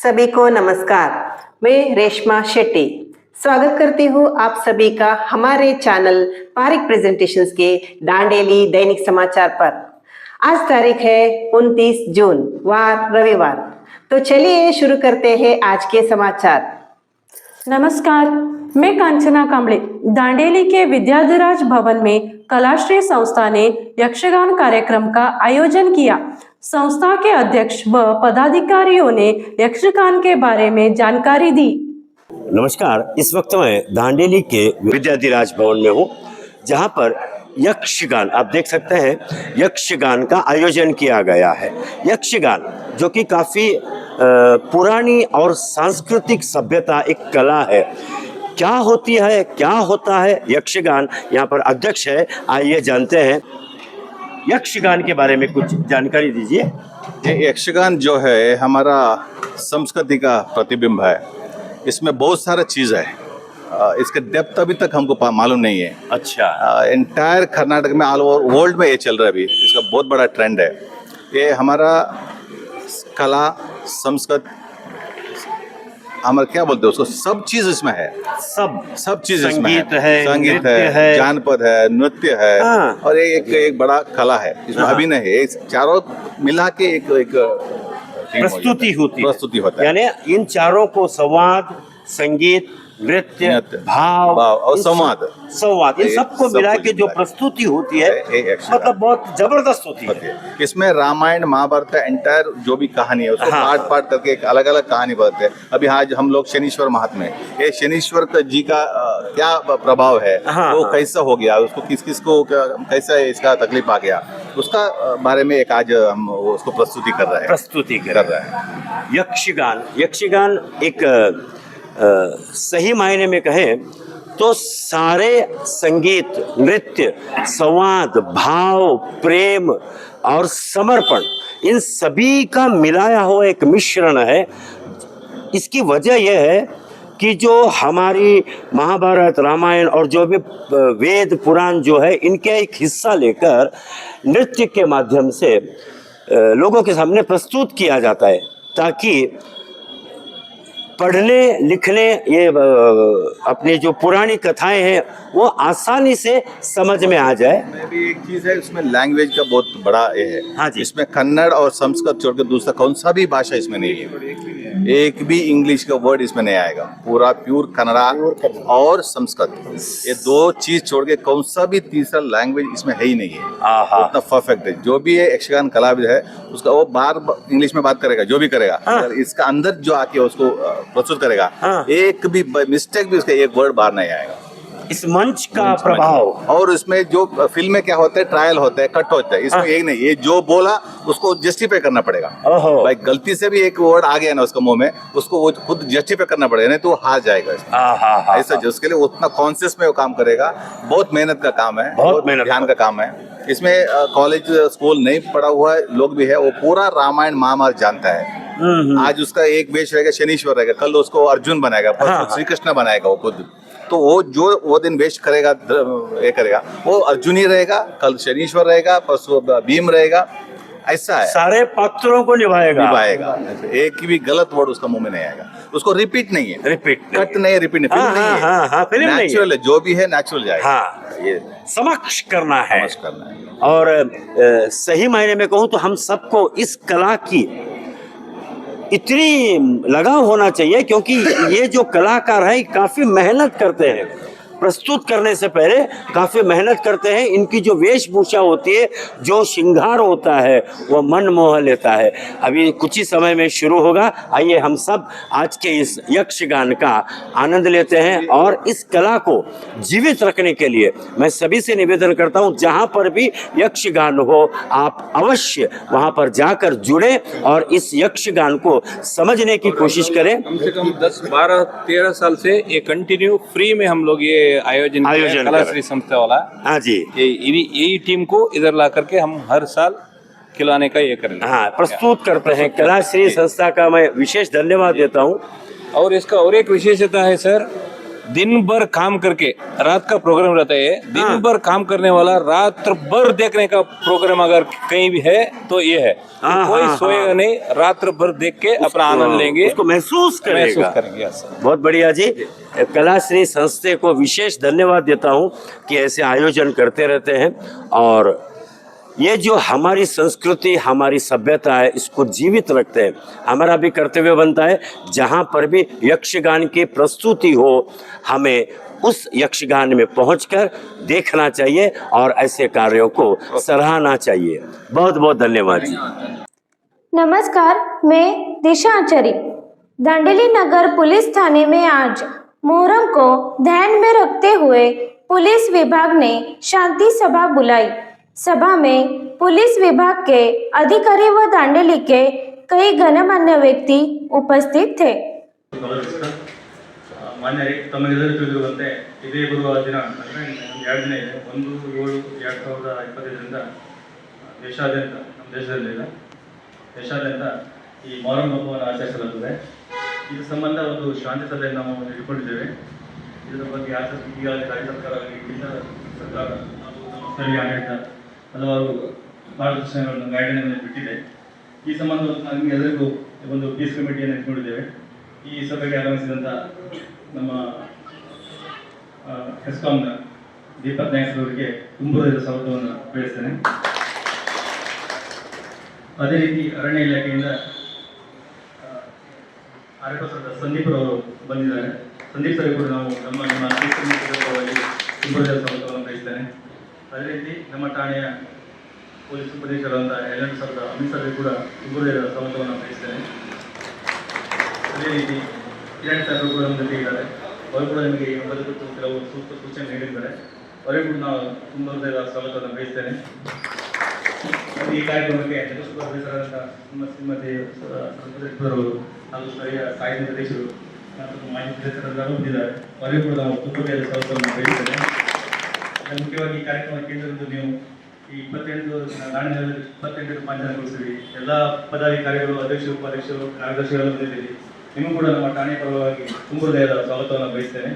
सभी को नमस्कार। मैं रेशमा शेट्टी स्वागत करती हूँ आप सभी का हमारे चैनल पारिक प्रेजेंटेशंस के दांडेली दैनिक समाचार पर। आज तारीख है 29 जून वार रविवार। तो चलिए शुरू करते हैं आज के समाचार। नमस्कार, मैं कांचना कांबळे। दांडेली के विद्याधराज भवन में कलाश्री संस्था ने यक्षगान कार्यक्रम का आयोजन किया। संस्था के अध्यक्ष व पदाधिकारियों ने यक्षगान के बारे में जानकारी दी। नमस्कार, इस वक्त मैं दांडेली के विद्याधराज भवन में हूँ, जहाँ पर यक्षगान आप देख सकते हैं, यक्षगान का आयोजन किया गया है। यक्षगान जो कि काफ़ी पुरानी और सांस्कृतिक सभ्यता एक कला है। क्या होती है, क्या होता है यक्षगान, यहाँ पर अध्यक्ष है, आइए जानते हैं। यक्षगान के बारे में कुछ जानकारी दीजिए। ये यक्षगान जो है हमारा संस्कृति का प्रतिबिंब है। इसमें बहुत सारा चीज़ है, इसके डेप्थ अभी तक हमको मालूम नहीं है। अच्छा, एंटायर कर्नाटक में, ऑल ओवर वर्ल्ड में ये चल रहा है अभी। इसका बहुत बड़ा ट्रेंड है। ये हमारा कला, संस्कृत, हमारा क्या बोलते हैं उसको, सब चीज़ इसमें है। सब चीज़ इसमें है। संगीत है, जानपद है, नृत्य है, और एक बड़ा कला है। इसमें अभिनय है। चारों मिला के एक प्रस्तुति होता है। यानी इन चारों को संवाद, संगीत, नृत्य, भाव और संवाद इन सबको मिला के जो प्रस्तुति होती है, मतलब बहुत जबरदस्त होती है। इसमें रामायण महाभारत का एंटायर जो भी कहानी है उसको पार्ट करके एक अलग अलग कहानी बताते हैं। अभी आज हम लोग शनीश्वर महात्म्य, ये शनीश्वर जी का क्या प्रभाव है, वो कैसा हो गया, उसको किस को कैसा इसका तकलीफ आ गया, उसका बारे में एक आज हम उसको प्रस्तुति कर रहे हैं। यक्षगान एक सही मायने में कहें तो सारे संगीत, नृत्य, संवाद, भाव, प्रेम और समर्पण, इन सभी का मिलाया हुआ एक मिश्रण है। इसकी वजह यह है कि जो हमारी महाभारत, रामायण और जो भी वेद पुराण जो है, इनके एक हिस्सा लेकर नृत्य के माध्यम से लोगों के सामने प्रस्तुत किया जाता है, ताकि पढ़ने लिखने ये अपनी जो पुरानी कथाएं हैं वो आसानी से समझ में आ जाए। भी एक चीज़ है, इसमें लैंग्वेज का बहुत बड़ा ये है। हाँ जी। इसमें कन्नड़ और संस्कृत छोड़कर दूसरा कौन सा भी भाषा इसमें नहीं है। एक भी इंग्लिश का वर्ड इसमें नहीं आएगा। पूरा प्योर कन्नड़ा और संस्कृत, ये दो चीज छोड़ के कौन सा भी तीसरा लैंग्वेज इसमें है ही नहीं है। उतना परफेक्ट है। जो भी है यक्षगान कलाविद है, उसका वो बार इंग्लिश में बात करेगा, जो भी करेगा, इसका अंदर जो आके उसको प्रस्तुत करेगा, एक भी मिस्टेक भी उसका एक वर्ड बाहर नहीं आएगा। इस मंच का प्रभाव। और इसमें जो फिल्म में क्या होता है, ट्रायल होता है, कट होता है। इसमें एक नहीं, ये जो बोला उसको जस्टिफाई करना पड़ेगा। भाई गलती से भी एक वर्ड आ गया ना उसका मुंह में, उसको वो खुद जस्टिफाई करना पड़ेगा, नहीं तो हार जाएगा। ऐसा उसके लिए उतना कॉन्शियस में वो काम करेगा। बहुत मेहनत का काम है, बहुत ध्यान का काम है। इसमें कॉलेज स्कूल नहीं पढ़ा हुआ लोग भी है, वो पूरा रामायण महाभारत जानता है। आज उसका एक वेश रहेगा, शनीश्वर रहेगा, कल उसको अर्जुन बनाएगा, श्री कृष्ण बनाएगा वो खुद। तो वो दिन वेश करेगा, ये करेगा, वो अर्जुन ही रहेगा, कल शनीश्वर रहेगा, परसों भीम रहेगा। ऐसा है, सारे पात्रों को निभाएगा। एक भी गलत वर्ड उसका मुंह में नहीं आएगा। उसको रिपीट नहीं है, कट नहीं, रिपीट नहीं, फिल्म नहीं है, नेचुरल है। जो भी है नेचुरल जाएगा। ये समक्ष करना है। और सही मायने में कहूँ तो हम सबको इस कला की इतनी लगाव होना चाहिए, क्योंकि ये जो कलाकार हैं काफ़ी मेहनत करते हैं। प्रस्तुत करने से पहले काफ़ी मेहनत करते हैं। इनकी जो वेशभूषा होती है, जो श्रृंगार होता है, वो मन मोह लेता है। अभी कुछ ही समय में शुरू होगा। आइए हम सब आज के इस यक्षगान का आनंद लेते हैं, और इस कला को जीवित रखने के लिए मैं सभी से निवेदन करता हूँ, जहाँ पर भी यक्षगान हो आप अवश्य वहाँ पर जाकर जुड़े और इस यक्षगान को समझने की कोशिश करें। कम से कम 10, 12, 13 साल से ये कंटिन्यू फ्री में हम लोग ये आयोजन कलाश्री संस्था वाला। हाँ जी, यही टीम को इधर ला करके हम हर साल खिलाने का ये करेंगे। प्रस्तुत करते हैं। कलाश्री संस्था का मैं विशेष धन्यवाद देता हूँ। और इसका और एक विशेषता है सर, दिन भर काम करके रात का प्रोग्राम रहता है, दिन भर काम करने वाला रात भर देखने का प्रोग्राम अगर कहीं भी है तो ये है। कोई सोएगा नहीं, रात भर देख के अपना आनंद लेंगे, उसको महसूस करेंगे। yes, sir। बहुत बढ़िया जी। कलाश्री संस्था को विशेष धन्यवाद देता हूं कि ऐसे आयोजन करते रहते हैं और ये जो हमारी संस्कृति हमारी सभ्यता है इसको जीवित रखते हैं। हमारा भी कर्तव्य बनता है जहाँ पर भी यक्षगान की प्रस्तुति हो हमें उस यक्षगान में पहुंचकर देखना चाहिए और ऐसे कार्यों को सराहना चाहिए। बहुत बहुत धन्यवाद जी। नमस्कार, मैं दिशा आचार्य। दांडेली नगर पुलिस थाने में आज मुहर्रम को ध्यान में रखते हुए पुलिस विभाग ने शांति सभा बुलाई। सभा में पुलिस विभाग के अधिकारी व दांडेली के कई गणमान्य व्यक्ति उपस्थित थे। ಮಾನ್ಯರೇ, ತಮಗೆಲ್ಲರೂ ತಿಳಿದಿರುವಂತೆ ಇದೇ ಬರುವ ದಿನ ಅಂದರೆ 2 ದಿನ ಇದೆ, 1/7/2025 ದೇಶಾದ್ಯಂತ ನಮ್ಮ ದೇಶಾದ್ಯಂತ ಈ ಮೊಹರಂ ಹಬ್ಬವನ್ನು ಆಚರಿಸಲಾಗುತ್ತದೆ। ಇದರ ಸಂಬಂಧ ಒಂದು ಶಾಂತಿ ಸಭೆಯನ್ನು ನಾವು ಇಟ್ಕೊಂಡಿದ್ದೇವೆ। ಇದರ ಬಗ್ಗೆ ಈಗಾಗಲೇ ರಾಜ್ಯ ಸರ್ಕಾರ ಆಗಲಿ ಕೇಂದ್ರ ಸರ್ಕಾರ ಹಾಗೂ ನಮ್ಮ ಸ್ಥಳೀಯ ಆಡಳಿತ ಹಲವಾರು ಮಾರ್ಗದರ್ಶನಗಳನ್ನು ಗೈಡ್ಲೈನ್ಗಳನ್ನು ಬಿಟ್ಟಿದೆ। ಈ ಸಂಬಂಧ ನಮಗೆ ಎಲ್ಲರಿಗೂ ಒಂದು ಪೀಸ್ ಕಮಿಟಿಯನ್ನು ಇಟ್ಕೊಂಡಿದ್ದೇವೆ। ಈ ಸಭೆಗೆ ಆಗಮಿಸಿದಂಥ ನಮ್ಮ ಹೆಸ್ಕಾಂನ ದೀಪಕ್ ನಾಯ್ಕ್ ಅವರಿಗೆ ತುಂಬುವುದರ ಸ್ವಾಗತವನ್ನು ಬಯಸ್ತೇನೆ। ಅದೇ ರೀತಿ ಅರಣ್ಯ ಇಲಾಖೆಯಿಂದ ಆರ್ಟಿಒ ಸಂದೀಪ್ ಅವರು ಬಂದಿದ್ದಾರೆ। ಸಂದೀಪ್ ಸರ್ ಕೂಡ ನಾವು ನಮ್ಮ ತುಂಬುವುದರ ಸ್ವಾಗತವನ್ನು ಬಯಸ್ತೇನೆ। ಅದೇ ರೀತಿ ನಮ್ಮ ಠಾಣೆಯ police ಉಪದೇಶಕರಾದಂಥ L N. Sir Amit sir ಕೂಡ ತುಂಬುವುದರ ಸ್ವಾಗತವನ್ನು ಬಯಸ್ತೇನೆ। ಅದೇ ರೀತಿ ಕಿರಣ್ ಸರ್ ಕೂಡ ನಮ್ಮ ಜೊತೆ ಇದ್ದಾರೆ, ಅವರು ಕೂಡ ನಿಮಗೆ ಈ ಹಬ್ಬದ ಕುರಿತು ಕೆಲವು ಸೂಕ್ತ ಸೂಚನೆ ನೀಡಿದ್ದಾರೆ, ಅವರಿಗೂ ಕೂಡ ನಾವು ತುಂಬ ಹೃದಯದ ಸ್ವಾಗತವನ್ನು ಬಯಸ್ತೇನೆ। ಈ ಕಾರ್ಯಕ್ರಮಕ್ಕೆ ಸೂಪರ್ವೈಸರಾದಂಥ ಶ್ರೀಮತಿ ಅವರು ಹಾಗೂ ಸ್ಥಳೀಯ ಸಾಹಿತ್ಯ ನಿರ್ದೇಶಕರು ಮತ್ತು ಮಾಜಿ ನಿರ್ದೇಶಕರೆಲ್ಲರೂ ಬಂದಿದ್ದಾರೆ, ಅವರಿಗೂ ಕೂಡ ನಾವು ತುಂಬ ಹೃದಯದ ಸ್ವಾಗತವನ್ನು ಬಯಸ್ತೇನೆ। ಮುಖ್ಯವಾಗಿ ಈ ಕಾರ್ಯಕ್ರಮ ಕೇಂದ್ರದಿಂದ ನೀವು ಈ 28 ನಾಡಿನಲ್ಲಿ 28 ರೂಪಾಂತರಗೊಳಿಸಿದ್ರಿ, ಎಲ್ಲ ಪದಾಧಿಕಾರಿಗಳು ಅಧ್ಯಕ್ಷರು ಉಪಾಧ್ಯಕ್ಷರು ಕಾರ್ಯದರ್ಶಿಗಳು ಬಂದಿದ್ದೀರಿ, ನಿಮಗೂ ಕೂಡ ನಮ್ಮ ಠಾಣೆ ಪರವಾಗಿ ತುಂಬ ಹೃದಯದ ಸ್ವಾಗತವನ್ನು ಬಯಸ್ತೇನೆ।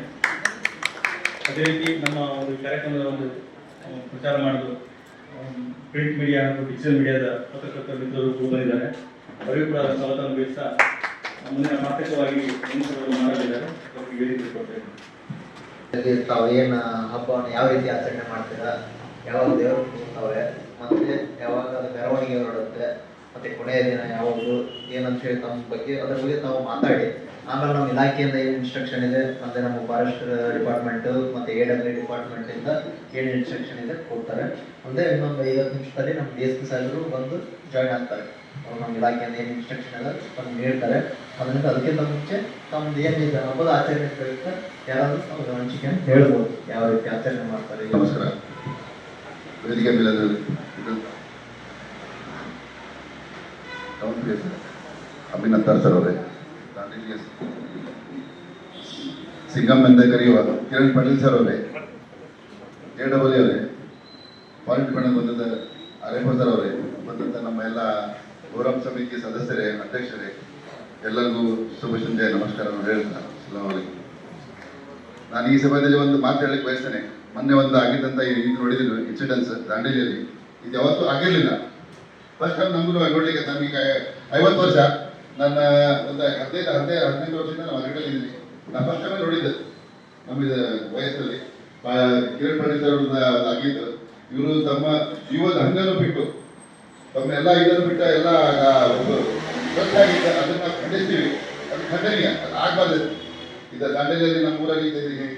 ಅದೇ ರೀತಿ ನಮ್ಮ ಒಂದು ಕಾರ್ಯಕ್ರಮದ ಒಂದು ಪ್ರಚಾರ ಮಾಡಲು ಪ್ರಿಂಟ್ ಮೀಡಿಯಾ ಹಾಗೂ ಡಿಜಿಟಲ್ ಮೀಡಿಯಾದ ಪತ್ರಕರ್ತರ ಮಿತ್ರರು ಕೂಡ ಬಂದಿದ್ದಾರೆ, ಅವರಿಗೂ ಕೂಡ ಸ್ವಾಗತವನ್ನು ಬಯಸ್ತಾ ಮುಂದಿನ ಮಾತುಕವಾಗಿ ಮಾಡಲಿದ್ದಾರೆ, ಅವರಿಗೆ ವೇದಿಕೆ ಕೊಡ್ತೇವೆ। ತಾವು ಏನು ಹಬ್ಬವನ್ನು ಯಾವ ರೀತಿ ಆಚರಣೆ ಮಾಡ್ತೀರಾ, ಯಾವಾಗ ದೇವರು ಕೂರ್ತಾವೆ, ಮತ್ತೆ ಯಾವಾಗ ಅದು ಮೆರವಣಿಗೆ ಹೊರಡುತ್ತೆ, ಮತ್ತೆ ಕೊನೆಯ ದಿನ ಯಾವುದು ಏನಂತ ಹೇಳಿ ತಮ್ಮ ಬಗ್ಗೆ ಅದ್ರ ಬಗ್ಗೆ ತಾವು ಮಾತಾಡಿ ಆಮೇಲೆ ನಮ್ಮ ಇಲಾಖೆಯಿಂದ ಏನು ಇನ್ಸ್ಟ್ರಕ್ಷನ್ ಇದೆ, ಮತ್ತೆ ನಮ್ಮ ಫಾರೆಸ್ಟ್ ಡಿಪಾರ್ಟ್ಮೆಂಟ್ ಮತ್ತೆ AWA ಡಿಪಾರ್ಟ್ಮೆಂಟ್ ಇಂದ ಏನು ಇನ್ಸ್ಟ್ರಕ್ಷನ್ ಇದೆ ಕೊಡ್ತಾರೆ। ಅಂದ್ರೆ ಇನ್ನೊಂದು 50 ನಿಮಿಷದಲ್ಲಿ ನಮ್ಮ DSP ಸಾಹೇಬರು ಬಂದು ಜಾಯ್ನ್ ಆಗ್ತಾರೆ, ಅವ್ರು ನಮ್ಮ ಇಲಾಖೆಯಿಂದ ಏನು ಇನ್ಸ್ಟ್ರಕ್ಷನ್ ಇದೆ ತಮ್ಗೆ ನೀಡ್ತಾರೆ। ಅದರಿಂದ ಅದಕ್ಕಿಂತ ಮುಂಚೆ ತಮ್ಮದು ಏನಿದೆ ಹಬ್ಬದ ಆಚರಣೆ ಪ್ರಯುಕ್ತ ಯಾರಾದರೂ ತಾವು ಹಂಚಿಕೆ ಅಂತ ಹೇಳ್ಬೋದು, ಯಾವ ರೀತಿ ಆಚರಣೆ ಮಾಡ್ತಾರೆ। ನಮಸ್ಕಾರ, ವೇದಿಕೆ ಮೇಲೆ ಅಭಿನಂದರ್ ಸರ್ ಅವರೇ, ಸಿಂಗಮ್ ಎಂದೇ ಕರೆಯುವ ಕಿರಣ್ ಪಾಟೀಲ್ ಸರ್ ಅವರೇ, AWA ಅವರೇ, ಫಾರೆಸ್ಟ್ ಡಿಪಾರ್ಟ್ಮೆಂಟ್ ಬಂದಂಥ ಆರ್ಎಫ್ಒ ಸರ್ ಅವರೇ, ಬಂದಂಥ ನಮ್ಮ ಎಲ್ಲ ಗೌರವ ಸಮಿತಿ ಸದಸ್ಯರೇ, ಅಧ್ಯಕ್ಷರೇ, ಎಲ್ಲರಿಗೂ ಶುಭ ಸಂಜೆ ನಮಸ್ಕಾರವನ್ನು ಹೇಳ್ತಾ ಅಸ್ಸಲಾಮು ಅಲೈಕುಂ। ನಾನು ಈ ಸಮಯದಲ್ಲಿ ಒಂದು ಮಾತು ಹೇಳಕ್ಕೆ ಬಯಸ್ತೇನೆ। ಮೊನ್ನೆ ಒಂದು ಆಗಿದ್ದಂಥ ಇದು ನೋಡಿದ್ದೀನಿ ಇನ್ಸಿಡೆನ್ಸ್ ದಾಂಡೇಲಿಯಲ್ಲಿ, ಇದು ಯಾವತ್ತೂ ಆಗಿರಲಿಲ್ಲ। ಫಸ್ಟ್ ಟೈಮ್ ನಮಗೂ ನೋಡಲಿಕ್ಕೆ ನಮಗೆ 50 ವರ್ಷ, ನನ್ನ ಒಂದು 15 ವರ್ಷದಿಂದ ನಾವು ಹೊರಗಡೆಲಿದ್ದೀನಿ, ನಾನು ಫಸ್ಟ್ ಟೈಮೇ ನೋಡಿದ್ದೆ ನಮಗೆ ವಯಸ್ಸಲ್ಲಿ ಕಿರಣ್ ಪಾಟೀಲ್ ಸರ್ ಆಗಿದ್ದು। ಇವರು ತಮ್ಮ ಜೀವದ ಹಂಗನ್ನು ಬಿಟ್ಟು ತಮ್ಮನ್ನೆಲ್ಲ ಇದನ್ನು ಬಿಟ್ಟ ಎಲ್ಲ ಆಗಿದ್ದ ಅದನ್ನು ಖಂಡಿಸ್ತೀವಿ, ಅದು ಖಂಡನೀಯ, ಅದು ಆಗಬಾರ್ದು। ಇದು ದಾಂಡೇಲಿಯಲ್ಲಿ ನಮ್ಮ ಊರಲ್ಲಿ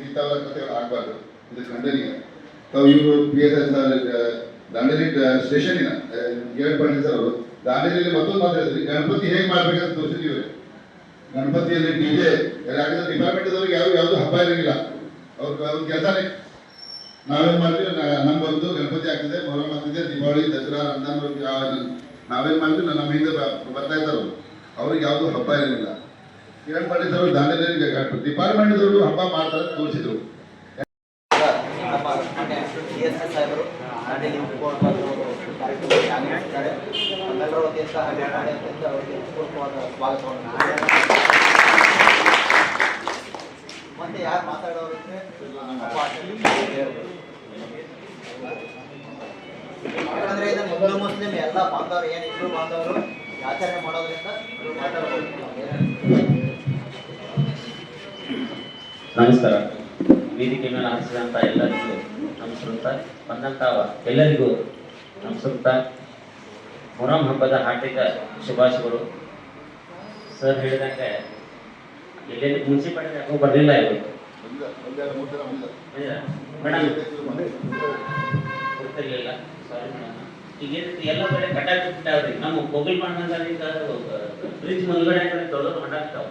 ಇಂಥವರ ಕಥೆಗಳು ಆಗಬಾರ್ದು, ಇದು ಖಂಡನೀಯ। ತಾವು ಇವರು PSI ದಾಂಡೇಲಿ ಸ್ಟೇಷನಿನ ಕಿರಣ್ ಪಾಟೀಲ್ ಸರ್ ಅವರು ದಾಂಡೇಲಿಯಲ್ಲಿ ಮತ್ತೊಂದು ಮಾತಾಡಿದ್ರಿ, ಗಣಪತಿ ಹೇಗೆ ಮಾಡ್ಬೇಕಂತ ತೋರಿಸಿದ್ದೀವಿ। ಗಣಪತಿಯಲ್ಲಿ DJ ಯಾಕಂದ್ರೆ ಡಿಪಾರ್ಟ್ಮೆಂಟ್ದವ್ರಿಗೆ ಯಾವುದು ಹಬ್ಬ ಇರೋಂಗಿಲ್ಲ, ಅವ್ರ ಕೆಲಸನೇ ನಾವೇನು ಮಾಡ್ತೀವಿ, ನಮ್ಗೊಂದು ಗಣಪತಿ ಆಗ್ತದೆ, ಮೊಹರಂ ಆಗ್ತದೆ, ದೀಪಾವಳಿ, ದಸರಾ, ರಂಜಾನ್, ನಾವೇನು ಮಾಡ್ತೀವಿ ನಮ್ಮ ಹಿಂದೆ ಬರ್ತಾ ಇದ್ದಾರೆ, ಅವ್ರಿಗೆ ಯಾವುದು ಹಬ್ಬ ಇರೋಂಗಿಲ್ಲ। ಕಿರಣ್ ಪಾಟೀಲ್ ಅವರು ದಾಂಡೇಲಿಯಲ್ಲಿ ಡಿಪಾರ್ಟ್ಮೆಂಟ್ದವರು ಹಬ್ಬ ಮಾಡ್ತಾರೆ ತೋರಿಸಿದ್ರು। DSP ಸಾಹೇಬರು ದಾಂಡೇಲಿ ಕಾರ್ಯಕ್ರಮಕ್ಕೆ ಆಗಮಿಸಿದ್ದಾರೆ, ನಮ್ಮೆಲ್ಲರ ವತಿಯಿಂದ ಅವರಿಗೆ ಪೂರ್ವಕವಾದ ಸ್ವಾಗತವನ್ನು ಮತ್ತೆ ಯಾರು ಮಾತಾಡೋರಿಗೆ ಯಾಕಂದ್ರೆ ಇದು ಹಿಂದೂ ಮುಸ್ಲಿಂ ಎಲ್ಲ ಬಾಂಧವರು ಏನು ಹಿಂದೂ ಬಾಂಧವರು ಆಚರಣೆ ಮಾಡೋದ್ರಿಂದ ಮಾತಾಡಬಹುದು. ನಮಸ್ಕಾರ. ವೇದಿಕೆ ಮೇಲೆ ಹಾಸಿದಂಥ ಎಲ್ಲರಿಗೂ ನಮಸ್ಕೃತ, ಬಂದಂಥ ಎಲ್ಲರಿಗೂ ನಮಸ್ಕೃತ. ಮೊಹರಂ ಹಬ್ಬದ ಹಾರ್ದಿಕ ಶುಭಾಶಯಗಳು. ಸರ್ ಹೇಳಿದಂಗೆ ಎಲ್ಲೆಲ್ಲಿ ಮುನ್ಸಿಪಾಲಿಟಿ ಯಾಕೋ ಬರಲಿಲ್ಲ ಇವತ್ತು ಮೇಡಮ್, ಗೊತ್ತಿರಲಿಲ್ಲ, ಸಾರಿ ಮೇಡಮ್. ಈಗ ಏನಂತ ಎಲ್ಲ ಕಡೆ ಕಟ್ಟಾಕ್ಬಿಟ್ಟಾವ್ರಿ. ನಮ್ಮ ಕೋಗಿಲ್ ಮಾಡ್ದಂಗೆ ಈಗ ಬ್ರಿಡ್ಜ್ ಮುಂದ್ಗಡೆ ಕಡೆ ದೊಡ್ಡ ಕಟ್ಟಾಕ್ತಾವ.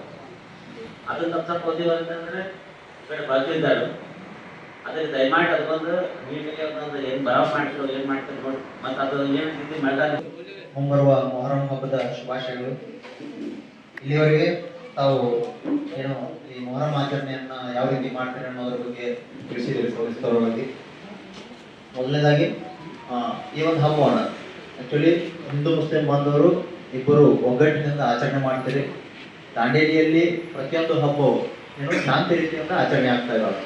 ಅದನ್ನ ಸ್ವಲ್ಪ ಓದಿವ ಅಂತಂದ್ರೆ ಈ ಕಡೆ ಬಾಕಿ ಇದ್ದಾರೆ. ಅದಕ್ಕೆ ದಯಮಾಡಿ ಅದೊಂದು ನೀಟಾಗಿ ಅದೊಂದು ಏನು ಬರಾವ್ ಮಾಡ್ತಿರೋ ಏನು ಮಾಡ್ತಾರೆ ನೋಡಿ. ಮತ್ತು ಅದು ಏನಂತಿದ್ದೆ ಮಳೆಗಾಲ ಮುಂಬರುವ ಮೊಹರಂ ಹಬ್ಬದ ಶುಭಾಶಯಗಳು. ಇಲ್ಲಿವರೆಗೆ ತಾವು ಏನು ಈ ಮೊಹರಂ ಆಚರಣೆಯನ್ನ ಯಾವ ರೀತಿ ಮಾಡ್ತಾರೆ ಅನ್ನೋದ್ರ ಬಗ್ಗೆ ತಿಳಿಸಿದ್ದೀರಿ ಸವಿಸ್ತರವಾಗಿ. ಮೊದಲನೇದಾಗಿ ಈ ಒಂದು ಹಬ್ಬವನ್ನು ಆ್ಯಕ್ಚುಲಿ ಹಿಂದೂ ಮುಸ್ಲಿಂ ಬಾಂಧವರು ಇಬ್ಬರು ಒಗ್ಗಟ್ಟಿನಿಂದ ಆಚರಣೆ ಮಾಡ್ತೀರಿ. ದಾಂಡೇಲಿಯಲ್ಲಿ ಪ್ರತಿಯೊಂದು ಹಬ್ಬವು ಏನು ಶಾಂತಿ ರೀತಿಯಿಂದ ಆಚರಣೆ ಆಗ್ತಾ ಇದ್ದಾರೆ.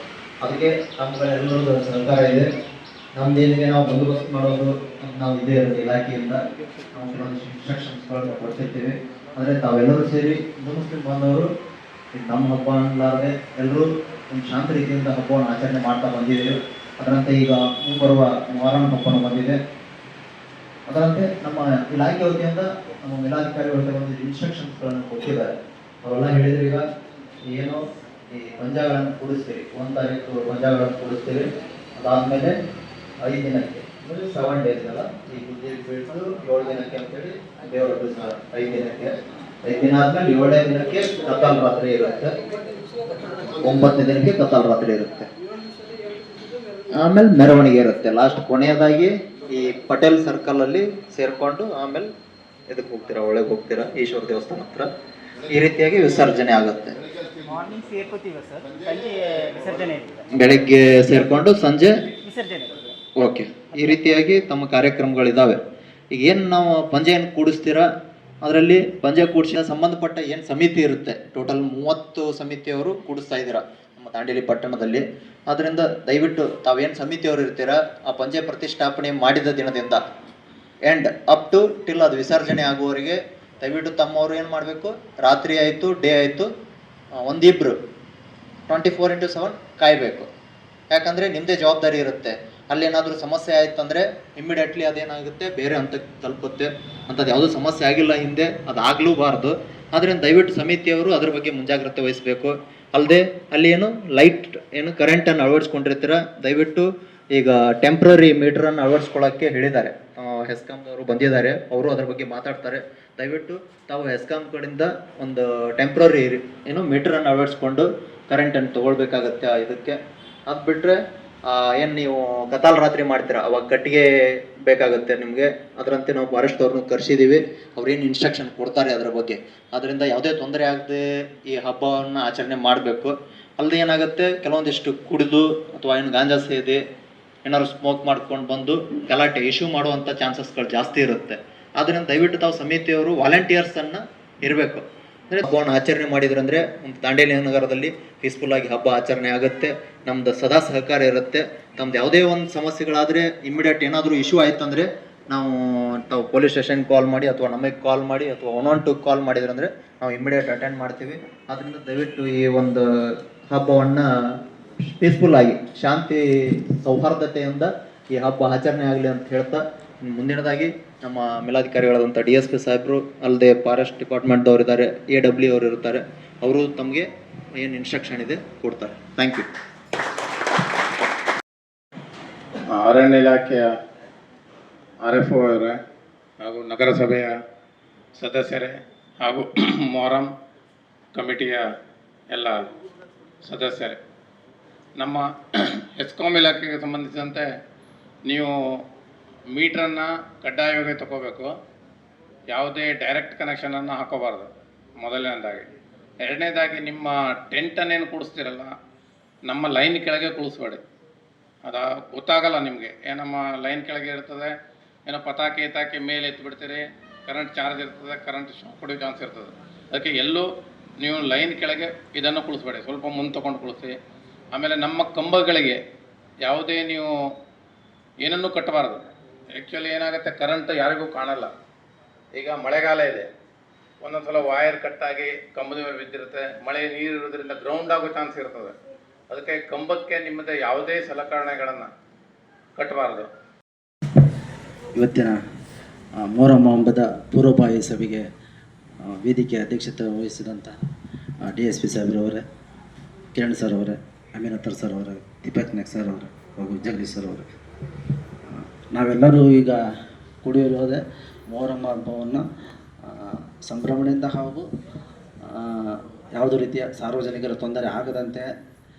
ಅದಕ್ಕೆ ನಮ್ಗಳೆಲ್ಲರದ್ದು ಸಹಕಾರ ಇದೆ. ನಮ್ದೇನಿದೆ ನಾವು ಬಂದೋಬಸ್ತ್ ಮಾಡೋದು ನಾವು ಇದೇ ಇಲಾಖೆಯಿಂದ ನಾವು ಕೆಲವೊಂದು ಇನ್ಸ್ಟ್ರಕ್ಷನ್ಸ್ಗಳನ್ನು ಕೊಡ್ತಿರ್ತೀವಿ. ಅಂದರೆ ತಾವೆಲ್ಲರೂ ಸೇರಿ ಹಿಂದೂ ಮುಸ್ಲಿಂ ಬಾಂಧವರು ನಮ್ಮ ಹಬ್ಬ ಅನ್ನಲಾರದೆ ಎಲ್ಲರೂ ಒಂದು ಶಾಂತ ರೀತಿಯಿಂದ ಹಬ್ಬವನ್ನು ಆಚರಣೆ ಮಾಡ್ತಾ ಬಂದಿದ್ದೀವಿ. ಅದರಂತೆ ಈಗ ಮುಂಬರುವ ಮೊಹರಂ ಹಬ್ಬನೂ ಬಂದಿದೆ. ಅದರಂತೆ ನಮ್ಮ ಇಲಾಖೆ ವತಿಯಿಂದ ನಮ್ಮ ಮೇಲಾಧಿಕಾರಿಗಳಿಗೆ ಒಂದು ಇನ್ಸ್ಟ್ರಕ್ಷನ್ಸ್ಗಳನ್ನು ಕೊಟ್ಟಿದ್ದಾರೆ. ಅವರೆಲ್ಲ ಹೇಳಿದ್ರು ಈಗ ಏನು ಈ ಪಂಜಾಗಳನ್ನು ಕೂಡಿಸ್ತೀವಿ, 1 ತಾರೀಕು ಪಂಜಾಗಳನ್ನು ಕೂಡಿಸ್ತೀವಿ. ಅದಾದಮೇಲೆ 5 ದಿನಕ್ಕೆ ಅಂದರೆ 7 days ಅಲ್ಲ, ಈ ಗುದ್ದಿಗೆ ಬಿಟ್ಟು 7 ದಿನಕ್ಕೆ ಅಂತೇಳಿ ದೇವರ 5 ದಿನಕ್ಕೆ 5 ದಿನ ಆದ್ಮೇಲೆ 7ನೇ ದಿನಕ್ಕೆ ಕತ್ತಲ್ ರಾತ್ರಿ ಇರುತ್ತೆ. 9ನೇ ದಿನಕ್ಕೆ ಕತ್ತಲ್ ರಾತ್ರಿ ಇರುತ್ತೆ. ಆಮೇಲೆ ಮೆರವಣಿಗೆ ಇರುತ್ತೆ. ಲಾಸ್ಟ್ ಕೊನೆಯದಾಗಿ ಈ ಪಟೇಲ್ ಸರ್ಕಲ್ ಅಲ್ಲಿ ಸೇರ್ಕೊಂಡು ಆಮೇಲೆ ಇದಕ್ಕೆ ಹೋಗ್ತೀರಾ, ಒಳಗೆ ಹೋಗ್ತೀರಾ ಈಶ್ವರ ದೇವಸ್ಥಾನ ಹತ್ರ. ಈ ರೀತಿಯಾಗಿ ವಿಸರ್ಜನೆ ಆಗುತ್ತೆ. ಮಾರ್ನಿಂಗ್ ಸೇರ್ಕೋತೀವಿ ಸರ್, ಸಂಜೆ ವಿಸರ್ಜನೆ ಇರುತ್ತೆ. ಬೆಳಗ್ಗೆ ಸೇರ್ಕೊಂಡು ಸಂಜೆ ವಿಸರ್ಜನೆ. ಓಕೆ, ಈ ರೀತಿಯಾಗಿ ತಮ್ಮ ಕಾರ್ಯಕ್ರಮಗಳಿದಾವೆ. ಈಗ ಏನು ನಾವು ಪಂಜೆಯನ್ನು ಕೂಡಿಸ್ತೀರಾ, ಅದರಲ್ಲಿ ಪಂಜೆ ಕೂಡಿಸಿದ ಸಂಬಂಧಪಟ್ಟ ಏನು ಸಮಿತಿ ಇರುತ್ತೆ, ಟೋಟಲ್ 30 ಸಮಿತಿಯವರು ಕೂಡಿಸ್ತಾ ಇದ್ದೀರಾ ನಮ್ಮ ದಾಂಡೇಲಿ ಪಟ್ಟಣದಲ್ಲಿ. ಆದ್ದರಿಂದ ದಯವಿಟ್ಟು ತಾವೇನು ಸಮಿತಿಯವರು ಇರ್ತೀರಾ, ಆ ಪಂಜೆ ಪ್ರತಿಷ್ಠಾಪನೆ ಮಾಡಿದ ದಿನದಿಂದ ಎಂಡ್ ಅಪ್ ಟು ಟಿಲ್ ಅದು ವಿಸರ್ಜನೆ ಆಗುವವರೆಗೆ ದಯವಿಟ್ಟು ತಮ್ಮವರು ಏನು ಮಾಡಬೇಕು, ರಾತ್ರಿ ಆಯಿತು ಡೇ ಆಯಿತು ಒಂದಿಬ್ಬರು 24/7 ಕಾಯಬೇಕು. ಯಾಕಂದರೆ ನಿಮ್ಮದೇ ಜವಾಬ್ದಾರಿ ಇರುತ್ತೆ. ಅಲ್ಲೇನಾದರೂ ಸಮಸ್ಯೆ ಆಯ್ತು ಅಂದರೆ ಇಮ್ಮಿಡಿಯೇಟ್ಲಿ ಅದೇನಾಗುತ್ತೆ, ಬೇರೆ ಹಂತಕ್ಕೆ ತಲುಪುತ್ತೆ. ಅಂಥದ್ದು ಯಾವುದೂ ಸಮಸ್ಯೆ ಆಗಿಲ್ಲ ಹಿಂದೆ, ಅದು ಆಗಲೂಬಾರ್ದು. ಆದ್ದರಿಂದ ದಯವಿಟ್ಟು ಸಮಿತಿಯವರು ಅದ್ರ ಬಗ್ಗೆ ಮುಂಜಾಗ್ರತೆ ವಹಿಸಬೇಕು. ಅಲ್ಲದೆ ಅಲ್ಲಿ ಏನು ಲೈಟ್ ಏನು ಕರೆಂಟನ್ನು ಅಳವಡಿಸ್ಕೊಂಡಿರ್ತೀರ, ದಯವಿಟ್ಟು ಈಗ ಟೆಂಪ್ರರಿ ಮೀಟ್ರನ್ನು ಅಳವಡಿಸ್ಕೊಳ್ಳೋಕ್ಕೆ ಹೇಳಿದ್ದಾರೆ. ಹೆಸ್ಕಾಮ್ದವರು ಬಂದಿದ್ದಾರೆ, ಅವರು ಅದ್ರ ಬಗ್ಗೆ ಮಾತಾಡ್ತಾರೆ. ದಯವಿಟ್ಟು ತಾವು ಹೆಸ್ಕಾಮ್ ಕಡೆಯಿಂದ ಒಂದು ಟೆಂಪ್ರರಿ ಏನು ಮೀಟ್ರನ್ನು ಅಳವಡಿಸ್ಕೊಂಡು ಕರೆಂಟನ್ನು ತೊಗೊಳ್ಬೇಕಾಗತ್ತೆ ಇದಕ್ಕೆ. ಅದು ಬಿಟ್ಟರೆ ಏನು ನೀವು ಕತಾಲ್ ರಾತ್ರಿ ಮಾಡ್ತೀರಾ, ಅವಾಗ ಕಟ್ಟಿಗೆ ಬೇಕಾಗುತ್ತೆ ನಿಮಗೆ. ಅದರಂತೆ ನಾವು ಫಾರೆಸ್ಟ್ ಅವ್ರನ್ನ ಕರೆಸಿದ್ದೀವಿ, ಅವ್ರೇನು ಇನ್ಸ್ಟ್ರಕ್ಷನ್ ಕೊಡ್ತಾರೆ ಅದರ ಬಗ್ಗೆ. ಅದರಿಂದ ಯಾವುದೇ ತೊಂದರೆ ಆಗದೆ ಈ ಹಬ್ಬವನ್ನು ಆಚರಣೆ ಮಾಡಬೇಕು. ಅಲ್ಲದೆ ಏನಾಗುತ್ತೆ, ಕೆಲವೊಂದಿಷ್ಟು ಕುಡಿದು ಅಥವಾ ಏನು ಗಾಂಜಾ ಸೇದಿ ಏನಾದ್ರು ಸ್ಮೋಕ್ ಮಾಡ್ಕೊಂಡು ಬಂದು ಗಲಾಟೆ ಇಶ್ಯೂ ಮಾಡುವಂಥ ಚಾನ್ಸಸ್ಗಳು ಜಾಸ್ತಿ ಇರುತ್ತೆ. ಆದ್ದರಿಂದ ದಯವಿಟ್ಟು ತಾವು ಸಮಿತಿಯವರು ವಾಲಂಟಿಯರ್ಸನ್ನು ಇರಬೇಕು. ಅಂದರೆ ಹಬ್ಬವನ್ನು ಆಚರಣೆ ಮಾಡಿದ್ರಂದರೆ ಒಂದು ದಾಂಡೇಲಿ ನಗರದಲ್ಲಿ ಪೀಸ್ಫುಲ್ಲಾಗಿ ಹಬ್ಬ ಆಚರಣೆ ಆಗುತ್ತೆ. ನಮ್ಮದು ಸದಾ ಸಹಕಾರ ಇರುತ್ತೆ. ನಮ್ದು ಯಾವುದೇ ಒಂದು ಸಮಸ್ಯೆಗಳಾದರೆ ಇಮ್ಮಿಡಿಯೇಟ್ ಏನಾದರೂ ಇಶ್ಯೂ ಆಯ್ತು ಅಂದರೆ ತಾವು ಪೊಲೀಸ್ ಸ್ಟೇಷನ್ಗೆ ಕಾಲ್ ಮಾಡಿ ಅಥವಾ ನಮಗೆ ಕಾಲ್ ಮಾಡಿ ಅಥವಾ 112 ಕಾಲ್ ಮಾಡಿದ್ರಂದರೆ ನಾವು ಇಮ್ಮಿಡಿಯೇಟ್ ಅಟೆಂಡ್ ಮಾಡ್ತೀವಿ. ಆದ್ದರಿಂದ ದಯವಿಟ್ಟು ಈ ಒಂದು ಹಬ್ಬವನ್ನು ಪೀಸ್ಫುಲ್ಲಾಗಿ ಶಾಂತಿ ಸೌಹಾರ್ದತೆಯಿಂದ ಈ ಹಬ್ಬ ಆಚರಣೆ ಆಗಲಿ ಅಂತ ಹೇಳ್ತಾ, ಮುಂದಿನದಾಗಿ ನಮ್ಮ ಮೇಲಾಧಿಕಾರಿಗಳಾದಂಥ DSP ಸಾಹೇಬರು, ಅಲ್ಲದೆ ಫಾರೆಸ್ಟ್ ಡಿಪಾರ್ಟ್ಮೆಂಟ್ದವ್ರು ಇದ್ದಾರೆ, AW ಅವರು ಇರ್ತಾರೆ, ಅವರು ತಮಗೆ ಏನು ಇನ್ಸ್ಟ್ರಕ್ಷನ್ ಇದೆ ಕೊಡ್ತಾರೆ. Thank you. ಅರಣ್ಯ ಇಲಾಖೆಯ RFO ಅವರೇ ಹಾಗೂ ನಗರಸಭೆಯ ಸದಸ್ಯರೇ ಹಾಗೂ ಮೊಹರಂ ಕಮಿಟಿಯ ಎಲ್ಲ ಸದಸ್ಯರೇ, ನಮ್ಮ ಹೆಸ್ಕಾಮ್ ಇಲಾಖೆಗೆ ಸಂಬಂಧಿಸಿದಂತೆ ನೀವು ಮೀಟ್ರನ್ನು ಕಡ್ಡಾಯವಾಗಿ ತಗೋಬೇಕು. ಯಾವುದೇ ಡೈರೆಕ್ಟ್ ಕನೆಕ್ಷನನ್ನು ಹಾಕೋಬಾರ್ದು ಮೊದಲನೇದಾಗಿ. ಎರಡನೇದಾಗಿ ನಿಮ್ಮ ಟೆಂಟನ್ನೇನು ಕೂಡಿಸ್ತೀರಲ್ಲ, ನಮ್ಮ ಲೈನ್ ಕೆಳಗೆ ಕೂಡಿಸ್ಬೇಡಿ. ಅದು ಗೊತ್ತಾಗಲ್ಲ ನಿಮಗೆ. ನಮ್ಮ ಲೈನ್ ಕೆಳಗೆ ಇರ್ತದೆ, ಏನೋ ಪತಾಕೆ ಮೇಲೆ ಎತ್ತಿಬಿಡ್ತೀರಿ, ಕರೆಂಟ್ ಚಾರ್ಜ್ ಇರ್ತದೆ, ಕರೆಂಟ್ ಶಾಕ್ ಹೊಡೆಯೋ ಚಾನ್ಸ್ ಇರ್ತದೆ. ಅದಕ್ಕೆ ಎಲ್ಲೂ ನೀವು ಲೈನ್ ಕೆಳಗೆ ಇದನ್ನು ಕುಳಿಸ್ಬೇಡಿ, ಸ್ವಲ್ಪ ಮುಂದೆ ತೊಗೊಂಡು ಕುಳಿಸಿ. ಆಮೇಲೆ ನಮ್ಮ ಕಂಬಗಳಿಗೆ ಯಾವುದೇ ನೀವು ಏನನ್ನೂ ಕಟ್ಟಬಾರ್ದು. ಆ್ಯಕ್ಚುಲಿ ಏನಾಗುತ್ತೆ, ಕರೆಂಟ್ ಯಾರಿಗೂ ಕಾಣಲ್ಲ. ಈಗ ಮಳೆಗಾಲ ಇದೆ, ಒಂದೊಂದು ಸಲ ವೈರ್ ಕಟ್ಟಾಗಿ ಕಂಬದ ಮೇಲೆ ಬಿದ್ದಿರುತ್ತೆ, ಮಳೆ ನೀರು ಇರೋದ್ರಿಂದ ಗ್ರೌಂಡ್ ಆಗೋ ಚಾನ್ಸ್ ಇರ್ತದೆ. ಅದಕ್ಕೆ ಕಂಬಕ್ಕೆ ನಿಮ್ಮದೇ ಯಾವುದೇ ಸಲಕರಣೆಗಳನ್ನು ಕಟ್ಟಬಾರ್ದು. ಇವತ್ತಿನ ಮೊಹರಂ ಹಬ್ಬದ ಪೂರ್ವಭಾವಿ ಸಭೆಗೆ ವೇದಿಕೆ ಅಧ್ಯಕ್ಷತೆ ವಹಿಸಿದಂಥ DSP ಸಾಹೇಬ್ರವರೇ, ಕಿರಣ್ ಸರ್ ಅವರೇ, ಅಮೀನತ್ತರ್ ಸರ್ ಅವರೇ, ದೀಪಕ್ ನಾಯ್ಕ್ ಸರ್ ಅವರೇ ಹಾಗೂ ಜಗದೀಶ್ ಸರ್ ಅವರೇ, ನಾವೆಲ್ಲರೂ ಈಗ ಕೂಡಿರೋದೇ ಮೊಹರಂ ಹಬ್ಬವನ್ನು ಸಂಭ್ರಮಣೆಯಿಂದ ಹಾಗೂ ಯಾವುದೇ ರೀತಿಯ ಸಾರ್ವಜನಿಕರ ತೊಂದರೆ ಆಗದಂತೆ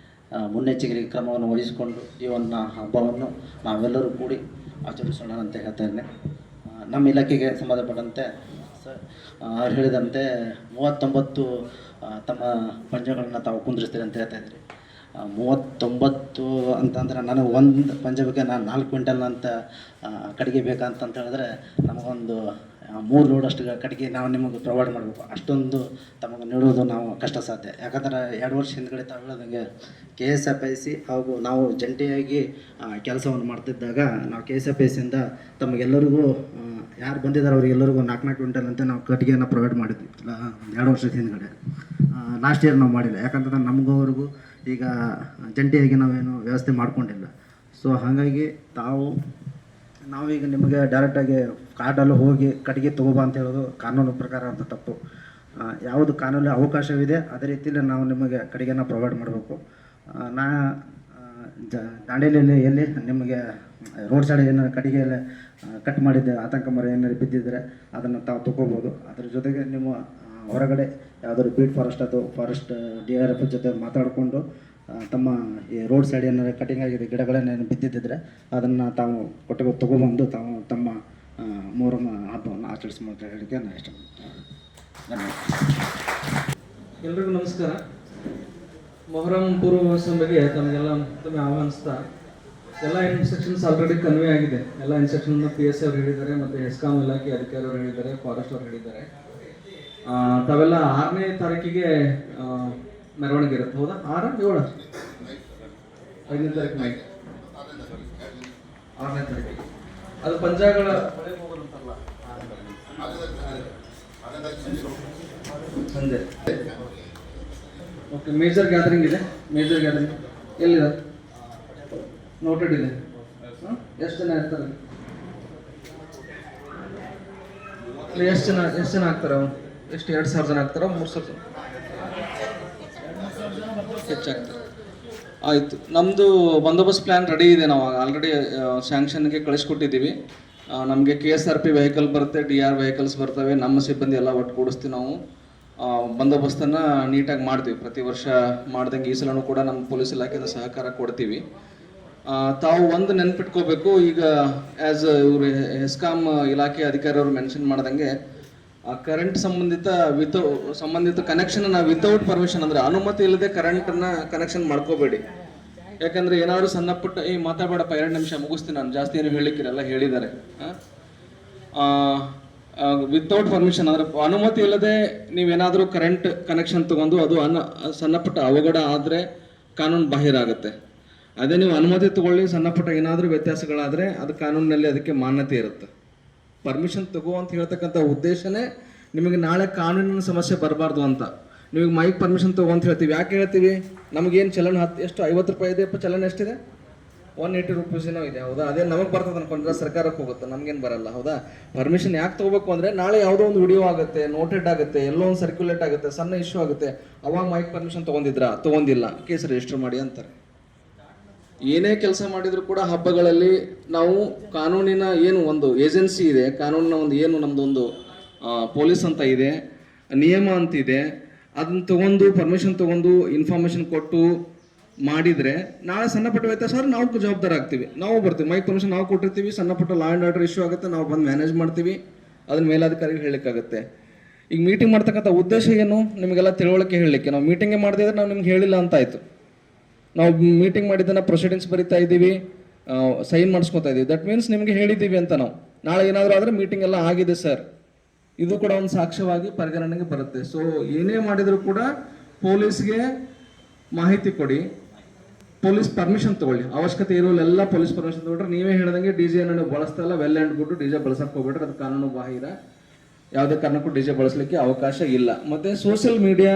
ಮುನ್ನೆಚ್ಚರಿಕೆ ಕ್ರಮವನ್ನು ವಹಿಸಿಕೊಂಡು ಈ ಒಂದು ಹಬ್ಬವನ್ನು ನಾವೆಲ್ಲರೂ ಕೂಡಿ ಆಚರಿಸೋಣ ಅಂತ ಹೇಳ್ತಾ ಇದ್ದೇನೆ. ನಮ್ಮ ಇಲಾಖೆಗೆ ಸಂಬಂಧಪಟ್ಟಂತೆ ಅವ್ರು ಹೇಳಿದಂತೆ 39 ತಮ್ಮ ಪಂಜಗಳನ್ನು ತಾವು ಕುಂದಿರಿಸ್ತೀರಿ ಅಂತ ಹೇಳ್ತಾ ಇದ್ರಿ. 39 ಅಂತಂದರೆ ನನಗೆ ಒಂದು ಪಂಜ ಬಗ್ಗೆ ನಾನು 4 ಕ್ವಿಂಟಲ್ ಅಂತ ಕಡೆಗೆ ಬೇಕಂತ ಹೇಳಿದ್ರೆ ನಮಗೊಂದು 3 ಲೋಡ್ ಅಷ್ಟು ಕಡೆಗೆ ನಾವು ನಿಮಗೆ ಪ್ರೊವೈಡ್ ಮಾಡಬೇಕು. ಅಷ್ಟೊಂದು ತಮಗೆ ನೀಡೋದು ನಾವು ಕಷ್ಟ ಸಾಧ್ಯ. ಯಾಕಂದ್ರೆ 2 ವರ್ಷ ಹಿಂದ್ಗಡೆ ತಾವು ಹೇಳೋದಂಗೆ KSFIC ಹಾಗೂ ನಾವು ಜಂಟಿಯಾಗಿ ಕೆಲಸವನ್ನು ಮಾಡ್ತಿದ್ದಾಗ ನಾವು KSFICಯಿಂದ ತಮಗೆಲ್ಲರಿಗೂ ಯಾರು ಬಂದಿದ್ದಾರೆ ಅವರಿಗೆಲ್ಲರಿಗೂ 4 ಕ್ವಿಂಟಲ್ ಅಂತ ನಾವು ಕಟ್ಟಿಗೆಯನ್ನು ಪ್ರೊವೈಡ್ ಮಾಡಿದ್ವಿ 2 ವರ್ಷದ ಹಿಂದ್ಗಡೆ. ಲಾಸ್ಟ್ ಇಯರ್ ನಾವು ಮಾಡಿಲ್ಲ, ಯಾಕಂತಂದ್ರೆ ನಮಗವ್ರಿಗೂ ಈಗ ಜಂಟಿಯಾಗಿ ನಾವೇನು ವ್ಯವಸ್ಥೆ ಮಾಡ್ಕೊಂಡಿಲ್ಲ. ಸೊ ಹಾಗಾಗಿ ನಾವೀಗ ನಿಮಗೆ ಡೈರೆಕ್ಟಾಗಿ ಕಾರ್ಡಲ್ಲಿ ಹೋಗಿ ಕಟ್ಟಿಗೆ ತೊಗೊಬಾ ಅಂತ ಹೇಳೋದು ಕಾನೂನು ಪ್ರಕಾರ ಅಂತ ತಪ್ಪು. ಯಾವುದು ಕಾನೂನು ಅವಕಾಶವಿದೆ ಅದೇ ರೀತಿಯಲ್ಲಿ ನಾವು ನಿಮಗೆ ಕಟ್ಟಿಗೆನ ಪ್ರೊವೈಡ್ ಮಾಡಬೇಕು. ದಾಂಡೇಲಿಯಲ್ಲಿ ಎಲ್ಲಿ ನಿಮಗೆ ರೋಡ್ ಸೈಡ್ ಏನಾರು ಕಟ್ಟಿಗೆಯಲ್ಲಿ ಕಟ್ ಮಾಡಿದ್ದೆ ಆತಂಕ ಮರ ಏನಾರು ಬಿದ್ದಿದ್ದರೆ ಅದನ್ನು ತಾವು ತೊಗೋಬೋದು. ಅದ್ರ ಜೊತೆಗೆ ನಿಮ್ಮ ಹೊರಗಡೆ ಯಾವುದಾದ್ರು ಬೀಟ್ ಫಾರೆಸ್ಟ್ ಅಥವಾ ಫಾರೆಸ್ಟ್ DRF ಜೊತೆ ಮಾತಾಡಿಕೊಂಡು ತಮ್ಮ ಈ ರೋಡ್ ಸೈಡ್ ಏನಾರು ಕಟಿಂಗ್ ಆಗಿದೆ ಗಿಡಗಳನ್ನೇನು ಬಿದ್ದಿದ್ದರೆ ಅದನ್ನು ತಾವು ಕೊಟ್ಟಿಗೆ ತೊಗೊಬಂದು ತಾವು ತಮ್ಮ ಮೊಹರಂ ಹಬ್ಬವನ್ನು ಆಚರಿಸ್ಬೋದು ಹೇಳಿಕೆ ನಾನು ಇಷ್ಟಪಡ್ತೀನಿ. ಧನ್ಯವಾದ. ಎಲ್ರಿಗೂ ನಮಸ್ಕಾರ. ಮೊಹರಂ ಪೂರ್ವಭಾವಿ ಬಗ್ಗೆ ತಮಗೆಲ್ಲ ಮತ್ತೊಮ್ಮೆ ಆಹ್ವಾನಿಸ್ತಾ, ಎಲ್ಲ ಇನ್ಸ್ಟ್ರಕ್ಷನ್ಸ್ ಆಲ್ರೆಡಿ ಕನ್ವೆ ಆಗಿದೆ. ಎಲ್ಲ ಇನ್ಸ್ಟ್ರಕ್ಷನ್ನ PSI ಅವರು ಹೇಳಿದ್ದಾರೆ, ಮತ್ತು ಹೆಸ್ಕಾಂ ಇಲಾಖೆ ಅಧಿಕಾರಿಯವರು ಹೇಳಿದ್ದಾರೆ, ಫಾರೆಸ್ಟ್ ಅವರು ಹೇಳಿದ್ದಾರೆ. ತಾವೆಲ್ಲ 6ನೇ ತಾರೀಕಿಗೆ ಮೆರವಣಿಗೆ ಇರುತ್ತೆ, ಹೌದಾ? 6, 7, 5ನೇ ತಾರೀಕು ನೈಟ್, 6ನೇ ತಾರೀಕಿಗೆ ಅದು ಪಂಜಾಗಳ ಸಂಜೆ. ಓಕೆ, ಮೇಜರ್ ಗ್ಯಾದರಿಂಗ್ ಇದೆ. ಮೇಜರ್ ಗ್ಯಾದರಿಂಗ್ ಎಲ್ಲಿದೆ? ನೋಟೆಡ್ ಇದೆ. ಎಷ್ಟು ಜನ ಇರ್ತಾರೆ? ಎಷ್ಟು ಜನ ಆಗ್ತಾರೆ? ಎಷ್ಟು 2,000 ಜನ ಆಗ್ತಾರ? 3,000 ಜನ ಹೆಚ್ಚಾಗ್ತಾರೆ. ಆಯಿತು, ನಮ್ಮದು ಬಂದೋಬಸ್ತ್ ಪ್ಲ್ಯಾನ್ ರೆಡಿ ಇದೆ. ನಾವು ಆಲ್ರೆಡಿ ಸ್ಯಾಂಕ್ಷನ್ಗೆ ಕಳಿಸ್ಕೊಟ್ಟಿದ್ದೀವಿ. ನಮಗೆ KSRP ವೆಹಿಕಲ್ ಬರುತ್ತೆ, DR ವೆಹಿಕಲ್ಸ್ ಬರ್ತವೆ, ನಮ್ಮ ಸಿಬ್ಬಂದಿ ಎಲ್ಲ ಒಟ್ಟುಗೂಡಿಸ್ತೀವಿ. ನಾವು ಬಂದೋಬಸ್ತನ್ನು ನೀಟಾಗಿ ಮಾಡ್ತೀವಿ. ಪ್ರತಿ ವರ್ಷ ಮಾಡ್ದಂಗೆ ಈ ಸಲನೂ ಕೂಡ ನಮ್ಮ ಪೊಲೀಸ್ ಇಲಾಖೆಯಿಂದ ಸಹಕಾರ ಕೊಡ್ತೀವಿ. ತಾವು ಒಂದು ನೆನ್ಪಿಟ್ಕೋಬೇಕು, ಈಗ ಆ್ಯಸ್ ಇವರು ಹೆಸ್ಕಾಂ ಇಲಾಖೆ ಅಧಿಕಾರಿಯವರು ಮೆನ್ಷನ್ ಮಾಡ್ದಂಗೆ ಕರೆಂಟ್ ಸಂಬಂಧಿತ ಕನೆಕ್ಷನ್ ವಿತೌಟ್ ಪರ್ಮಿಷನ್ ಅಂದರೆ ಅನುಮತಿ ಇಲ್ಲದೆ ಕರೆಂಟನ್ನು ಕನೆಕ್ಷನ್ ಮಾಡ್ಕೋಬೇಡಿ. ಯಾಕಂದರೆ ಏನಾದರೂ ಸಣ್ಣ ಪುಟ್ಟ ಮಾತಾಡಬೇಡಪ್ಪ, 2 ನಿಮಿಷ ಮುಗಿಸ್ತೀನಿ, ನಾನು ಜಾಸ್ತಿ ಏನು ಹೇಳಿಕ್ಕಿರಲ್ಲ ಹೇಳಿದ್ದಾರೆ. ವಿತೌಟ್ ಪರ್ಮಿಷನ್ ಅಂದರೆ ಅನುಮತಿ ಇಲ್ಲದೆ ನೀವೇನಾದರೂ ಕರೆಂಟ್ ಕನೆಕ್ಷನ್ ತೊಗೊಂಡು ಅದು ಸಣ್ಣ ಪುಟ್ಟ ಅವಘಡ ಆದರೆ ಕಾನೂನು ಬಾಹಿರ ಆಗುತ್ತೆ. ಅದೇ ನೀವು ಅನುಮತಿ ತಗೊಳ್ಳಿ, ಸಣ್ಣ ಪುಟ್ಟ ಏನಾದರೂ ವ್ಯತ್ಯಾಸಗಳಾದರೆ ಅದು ಕಾನೂನಿನಲ್ಲಿ ಅದಕ್ಕೆ ಮಾನ್ಯತೆ ಇರುತ್ತೆ. ಪರ್ಮಿಷನ್ ತಗೋ ಅಂತ ಹೇಳ್ತಕ್ಕಂಥ ಉದ್ದೇಶನೇ ನಿಮಗೆ ನಾಳೆ ಕಾನೂನಿನ ಸಮಸ್ಯೆ ಬರಬಾರ್ದು ಅಂತ. ನಿಮಗೆ ಮೈಕ್ ಪರ್ಮಿಷನ್ ತಗೋ ಅಂತ ಹೇಳ್ತೀವಿ. ಯಾಕೆ ಹೇಳ್ತೀವಿ? ನಮಗೇನು ಚಲನ್ ಎಷ್ಟು 50 ರೂಪಾಯಿ ಇದೆಯಪ್ಪ, ಚಲನ್ ಎಷ್ಟಿದೆ? 180 ರೂಪೀಸೇನೋ ಇದೆ, ಹೌದಾ? ಅದೇ ನಮಗೆ ಬರ್ತದೆ ಅನ್ಕೊಂಡ್ರೆ ಸರ್ಕಾರಕ್ಕೆ ಹೋಗುತ್ತೆ, ನಮಗೇನು ಬರಲ್ಲ, ಹೌದಾ? ಪರ್ಮಿಷನ್ ಯಾಕೆ ತೊಗೋಬೇಕು ಅಂದರೆ ನಾಳೆ ಯಾವುದೋ ಒಂದು ವಿಡಿಯೋ ಆಗುತ್ತೆ, ನೋಟೆಡ್ ಆಗುತ್ತೆ, ಎಲ್ಲೋ ಒಂದು ಸರ್ಕ್ಯುಲೇಟ್ ಆಗುತ್ತೆ, ಸಣ್ಣ ಇಶ್ಯೂ ಆಗುತ್ತೆ, ಅವಾಗ ಮೈಕ್ ಪರ್ಮಿಷನ್ ತೊಗೊಂಡಿಲ್ಲ, ಕೇಸ್ ರಿಜಿಸ್ಟರ್ ಮಾಡಿ ಅಂತಾರೆ. ಏನೇ ಕೆಲಸ ಮಾಡಿದರೂ ಕೂಡ ಹಬ್ಬಗಳಲ್ಲಿ ನಾವು ಕಾನೂನಿನ ಏನು ಒಂದು ಏಜೆನ್ಸಿ ಇದೆ, ಕಾನೂನಿನ ಒಂದು ಏನು ನಮ್ಮದೊಂದು ಪೊಲೀಸ್ ಅಂತ ಇದೆ, ನಿಯಮ ಅಂತಿದೆ, ಅದನ್ನ ತೊಗೊಂಡು ಪರ್ಮಿಷನ್ ತೊಗೊಂಡು ಇನ್ಫಾರ್ಮೇಷನ್ ಕೊಟ್ಟು ಮಾಡಿದರೆ ನಾಳೆ ಸಣ್ಣ ಪುಟ್ಟ ವ್ಯತ್ಯಾಸ ಆದರೆ ನಾವು ಜವಾಬ್ದಾರ ಆಗ್ತೀವಿ. ನಾವು ಬರ್ತೀವಿ, ಮೈಕ್ ಪರ್ಮಿಷನ್ ನಾವು ಕೊಟ್ಟಿರ್ತೀವಿ, ಸಣ್ಣ ಪುಟ್ಟ ಲಾ ಆ್ಯಂಡ್ ಆರ್ಡರ್ ಇಶ್ಯೂ ಆಗುತ್ತೆ, ನಾವು ಬಂದು ಮ್ಯಾನೇಜ್ ಮಾಡ್ತೀವಿ, ಅದನ್ನ ಮೇಲಾಧಿಕಾರಿಗೆ ಹೇಳಲಿಕ್ಕಾಗುತ್ತೆ. ಈಗ ಮೀಟಿಂಗ್ ಮಾಡ್ತಕ್ಕಂಥ ಉದ್ದೇಶ ಏನು ನಿಮಗೆಲ್ಲ ತಿಳುವಳಿಕೆ ಹೇಳಲಿಕ್ಕೆ. ನಾವು ಮೀಟಿಂಗೇ ಮಾಡದಿದ್ರೆ ನಾವು ನಿಮ್ಗೆ ಹೇಳಿಲ್ಲ ಅಂತ ಆಯಿತು. ನಾವು ಮೀಟಿಂಗ್ ಮಾಡಿದ್ದನ್ನು ಪ್ರೊಸೀಡಿಂಗ್ಸ್ ಬರಿತಾ ಇದ್ದೀವಿ, ಸೈನ್ ಮಾಡಿಸ್ಕೊತಾ ಇದ್ದೀವಿ. ದಟ್ ಮೀನ್ಸ್ ನಿಮಗೆ ಹೇಳಿದ್ದೀವಿ ಅಂತ ನಾವು. ನಾಳೆ ಏನಾದರೂ ಆದರೆ ಮೀಟಿಂಗ್ ಎಲ್ಲ ಆಗಿದೆ ಸರ್, ಇದು ಕೂಡ ಒಂದು ಸಾಕ್ಷ್ಯವಾಗಿ ಪರಿಗಣನೆಗೆ ಬರುತ್ತೆ. ಸೊ ಏನೇ ಮಾಡಿದರೂ ಕೂಡ ಪೊಲೀಸ್ಗೆ ಮಾಹಿತಿ ಕೊಡಿ, ಪೊಲೀಸ್ ಪರ್ಮಿಷನ್ ತಗೊಳ್ಳಿ. ಅವಶ್ಯಕತೆ ಇರೋಲ್ಲ ಪೊಲೀಸ್ ಪರ್ಮಿಷನ್ ತಗೊಂಡ್ರೆ ನೀವೇ ಹೇಳ್ದಂಗೆ ಡಿ ಜೆ ನೀವು ಬಳಸ್ತಾ ಇಲ್ಲ, well and good, D J ಬಳಸಕ್ಕೆ ಹೋಗ್ಬಿಟ್ರೆ ಅದು ಕಾನೂನು ಬಾಹಿರ. ಯಾವುದೇ ಕಾರಣಕ್ಕೂ ಡಿ ಜೆ ಬಳಸಲಿಕ್ಕೆ ಅವಕಾಶ ಇಲ್ಲ. ಮತ್ತು ಸೋಷಿಯಲ್ ಮೀಡಿಯಾ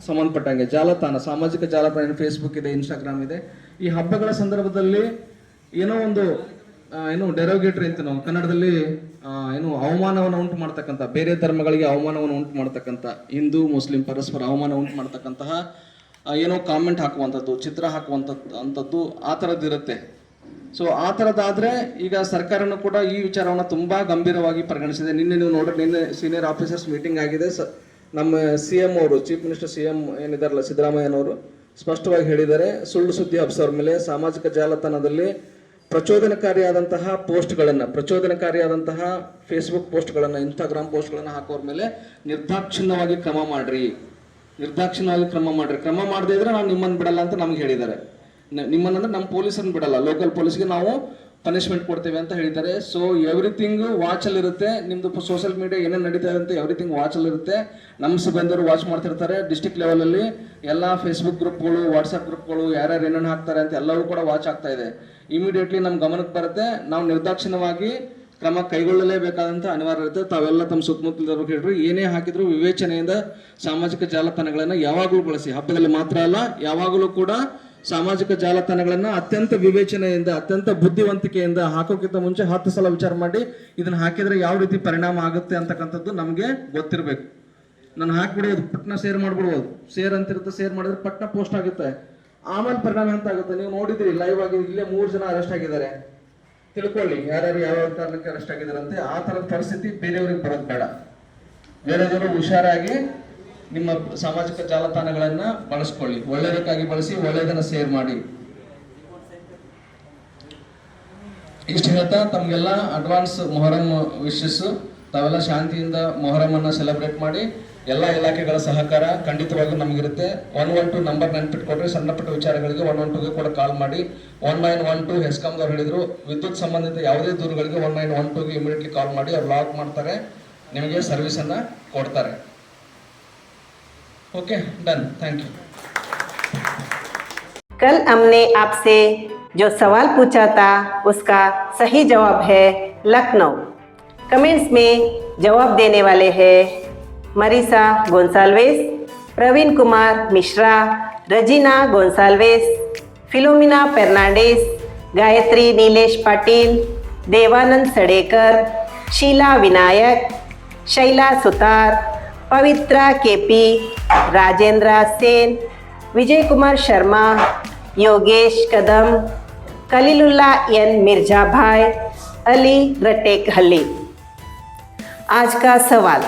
ಸಂಬಂಧಪಟ್ಟಂಗೆ ಜಾಲತಾಣ, ಸಾಮಾಜಿಕ ಜಾಲತಾಣ, ಫೇಸ್ಬುಕ್ ಇದೆ, ಇನ್ಸ್ಟಾಗ್ರಾಮ್ ಇದೆ. ಈ ಹಬ್ಬಗಳ ಸಂದರ್ಭದಲ್ಲಿ ಏನೋ ಒಂದು ಡೆರೋಗೇಟರಿ ಅಂತ ನಾವು ಕನ್ನಡದಲ್ಲಿ ಅವಮಾನವನ್ನು ಉಂಟು ಮಾಡ್ತಕ್ಕಂಥ, ಬೇರೆ ಧರ್ಮಗಳಿಗೆ ಅವಮಾನವನ್ನು ಉಂಟು ಮಾಡ್ತಕ್ಕಂಥ, ಹಿಂದೂ ಮುಸ್ಲಿಂ ಪರಸ್ಪರ ಅವಮಾನ ಉಂಟು ಮಾಡ್ತಕ್ಕಂತಹ ಏನೋ ಕಾಮೆಂಟ್ ಹಾಕುವಂಥದ್ದು, ಚಿತ್ರ ಹಾಕುವಂಥದ್ದು ಆ ಥರದ್ದಿರುತ್ತೆ. ಸೊ ಆ ಥರದ್ದಾದರೆ ಈಗ ಸರ್ಕಾರನೂ ಕೂಡ ಈ ವಿಚಾರವನ್ನು ತುಂಬ ಗಂಭೀರವಾಗಿ ಪರಿಗಣಿಸಿದೆ. ನಿನ್ನೆ ನೀವು ನೋಡ್ರಿ, ನಿನ್ನೆ ಸೀನಿಯರ್ ಆಫೀಸರ್ಸ್ ಮೀಟಿಂಗ್ ಆಗಿದೆ. ನಮ್ಮ CM ಅವರು, ಚೀಫ್ ಮಿನಿಸ್ಟರ್ CM ಏನಿದಾರಲ್ಲ ಸಿದ್ದರಾಮಯ್ಯನವರು ಸ್ಪಷ್ಟವಾಗಿ ಹೇಳಿದ್ದಾರೆ, ಸುಳ್ಳು ಸುದ್ದಿ ಹಬ್ಸೋರ ಮೇಲೆ, ಸಾಮಾಜಿಕ ಜಾಲತಾಣದಲ್ಲಿ ಪ್ರಚೋದನಕಾರಿಯಾದಂತಹ ಪೋಸ್ಟ್ಗಳನ್ನು, ಪ್ರಚೋದನಕಾರಿಯಾದಂತಹ ಫೇಸ್ಬುಕ್ ಪೋಸ್ಟ್ಗಳನ್ನು, ಇನ್ಸ್ಟಾಗ್ರಾಮ್ ಪೋಸ್ಟ್ಗಳನ್ನು ಹಾಕೋರ ಮೇಲೆ ನಿರ್ದಾಕ್ಷಿಣ್ಯವಾಗಿ ಕ್ರಮ ಮಾಡಿರಿ, ನಿರ್ದಾಕ್ಷಿಣ್ಯವಾಗಿ ಕ್ರಮ ಮಾಡಿರಿ. ಕ್ರಮ ಮಾಡದೇ ಇದ್ರೆ ನಾವು ನಿಮ್ಮನ್ನು ಬಿಡಲ್ಲ ಅಂತ ನಮ್ಗೆ ಹೇಳಿದ್ದಾರೆ. ನಿಮ್ಮನ್ನಂದ್ರೆ ನಮ್ಮ ಪೊಲೀಸರನ್ನು ಬಿಡಲ್ಲ, ಲೋಕಲ್ ಪೊಲೀಸ್ಗೆ ನಾವು ಪನಿಷ್ಮೆಂಟ್ ಕೊಡ್ತೇವೆ ಅಂತ ಹೇಳಿದ್ದಾರೆ. ಸೊ ಎವ್ರಿಥಿಂಗ್ ವಾಚಲ್ಲಿರುತ್ತೆ. ನಿಮ್ಮದು ಸೋಷಿಯಲ್ ಮೀಡಿಯಾ ಏನೇನು ನಡೀತಾ ಇದೆ ಅಂತ ಎವ್ರಿಥಿಂಗ್ ವಾಚಲ್ಲಿರುತ್ತೆ. ನಮ್ಮ ಸಿಬ್ಬಂದಿಯವರು ವಾಚ್ ಮಾಡ್ತಿರ್ತಾರೆ. ಡಿಸ್ಟಿಕ್ ಲೆವೆಲಲ್ಲಿ ಎಲ್ಲ ಫೇಸ್ಬುಕ್ ಗ್ರೂಪ್ಗಳು, ವಾಟ್ಸಪ್ ಗ್ರೂಪ್ಗಳು, ಯಾರ್ಯಾರು ಏನೇನು ಹಾಕ್ತಾರೆ ಅಂತ ಎಲ್ಲವೂ ಕೂಡ ವಾಚ್ ಆಗ್ತಾ ಇದೆ. ಇಮಿಡಿಯೇಟ್ಲಿ ನಮ್ಮ ಗಮನಕ್ಕೆ ಬರುತ್ತೆ. ನಾವು ನಿರ್ದಾಕ್ಷಿಣ್ಯವಾಗಿ ಕ್ರಮ ಕೈಗೊಳ್ಳಲೇಬೇಕಾದಂಥ ಅನಿವಾರ್ಯ ಇರುತ್ತೆ. ತಾವೆಲ್ಲ ತಮ್ಮ ಸುತ್ತಮುತ್ತಲವ್ರಿಗೆ ಹೇಳ್ರಿ, ಏನೇ ಹಾಕಿದ್ರು ವಿವೇಚನೆಯಿಂದ ಸಾಮಾಜಿಕ ಜಾಲತಾಣಗಳನ್ನು ಯಾವಾಗಲೂ ಬಳಸಿ. ಹಬ್ಬದಲ್ಲಿ ಮಾತ್ರ ಅಲ್ಲ, ಯಾವಾಗಲೂ ಕೂಡ ಸಾಮಾಜಿಕ ಜಾಲತಾಣಗಳನ್ನು ಅತ್ಯಂತ ವಿವೇಚನೆಯಿಂದ, ಅತ್ಯಂತ ಬುದ್ಧಿವಂತಿಕೆಯಿಂದ ಹಾಕೋಕ್ಕಿಂತ ಮುಂಚೆ 10 ಸಲ ವಿಚಾರ ಮಾಡಿ ಇದನ್ನು ಹಾಕಿದರೆ ಯಾವ ರೀತಿ ಪರಿಣಾಮ ಆಗುತ್ತೆ ಅಂತಕ್ಕಂಥದ್ದು ನಮಗೆ ಗೊತ್ತಿರಬೇಕು. ನಾನು ಹಾಕಿಬಿಡೋದು, ಪಟ್ನ ಶೇರ್ ಮಾಡಿಬಿಡ್ಬೋದು, ಶೇರ್ ಅಂತಿರುತ್ತೆ, ಶೇರ್ ಮಾಡಿದ್ರೆ ಪಟ್ನ ಪೋಸ್ಟ್ ಆಗುತ್ತೆ. ಆಮೇಲೆ ಪರಿಣಾಮ ಎಂತ ಆಗುತ್ತೆ ನೀವು ನೋಡಿದ್ರಿ, ಲೈವ್ ಆಗಿ ಇಲ್ಲೇ 3 ಜನ ಅರೆಸ್ಟ್ ಆಗಿದ್ದಾರೆ. ತಿಳ್ಕೊಳ್ಳಿ ಯಾರ್ಯಾರು ಯಾವ ಕಾರಣಕ್ಕೆ ಅರೆಸ್ಟ್ ಆಗಿದ್ದಾರೆ ಅಂತ. ಆ ಥರದ ಪರಿಸ್ಥಿತಿ ಬೇರೆಯವ್ರಿಗೆ ಬರೋದು ಬೇಡ. ಬೇರೆಯವರು ಹುಷಾರಾಗಿ ನಿಮ್ಮ ಸಾಮಾಜಿಕ ಜಾಲತಾಣಗಳನ್ನ ಬಳಸ್ಕೊಳ್ಳಿ, ಒಳ್ಳೆಯದಕ್ಕಾಗಿ ಬಳಸಿ, ಒಳ್ಳೆಯದನ್ನ ಶೇರ್ ಮಾಡಿ. ಇಷ್ಟು ಹೇಳ್ತಾ ತಮಗೆಲ್ಲ ಅಡ್ವಾನ್ಸ್ ಮೊಹರಂ ವಿಶಸ್. ತಾವೆಲ್ಲ ಶಾಂತಿಯಿಂದ ಮೊಹರಮನ್ನು ಸೆಲೆಬ್ರೇಟ್ ಮಾಡಿ. ಎಲ್ಲ ಇಲಾಖೆಗಳ ಸಹಕಾರ ಖಂಡಿತವಾಗಿಯೂ ನಮಗಿರುತ್ತೆ. 112 ನಂಬರ್ ನೆನ್ಪಿಟ್ಕೊಡ್ರಿ. ಸಣ್ಣ ಪುಟ್ಟ ವಿಚಾರಗಳಿಗೆ 112ಗೆ ಕೂಡ ಕಾಲ್ ಮಾಡಿ. 1912 ಹೆಸ್ಕಾಂದವ್ರು ಹೇಳಿದ್ರು, ವಿದ್ಯುತ್ ಸಂಬಂಧಿತ ಯಾವುದೇ ದೂರುಗಳಿಗೆ 1912ಗೆ ಇಮಿಡಿಯೇಟ್ಲಿ ಕಾಲ್ ಮಾಡಿ. ಅವ್ರು ಲಾಕ್ ಮಾಡ್ತಾರೆ, ನಿಮಗೆ ಸರ್ವಿಸನ್ನು ಕೊಡ್ತಾರೆ. Okay done, thank you. कल हमने आपसे जो सवाल पूछा था उसका सही जवाब है लखनऊ। कमेंट्स में जवाब देने वाले हैं मरीसा गोंसाल्वेस, प्रवीण कुमार मिश्रा, रजीना गोंसाल्वेस, फिलोमिना फर्नांडिस, गायत्री नीलेश पाटिल, देवानंद सडेकर, शीला विनायक, शैला सुतार, पवित्रा KP, राजेंद्र सेन, विजय कुमार शर्मा, योगेश कदम, कलीलुल्ला N मिर्जा भाई, अली रटेकहली। आज का सवाल,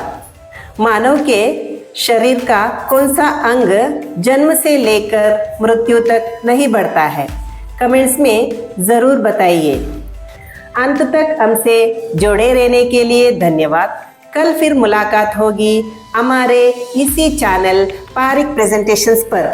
मानव के शरीर का कौन सा अंग जन्म से लेकर मृत्यु तक नहीं बढ़ता है? कमेंट्स में ज़रूर बताइए। अंत तक हमसे जुड़े रहने के लिए धन्यवाद। कल फिर मुलाकात होगी हमारे इसी चैनल पारिक प्रेजेंटेशंस पर।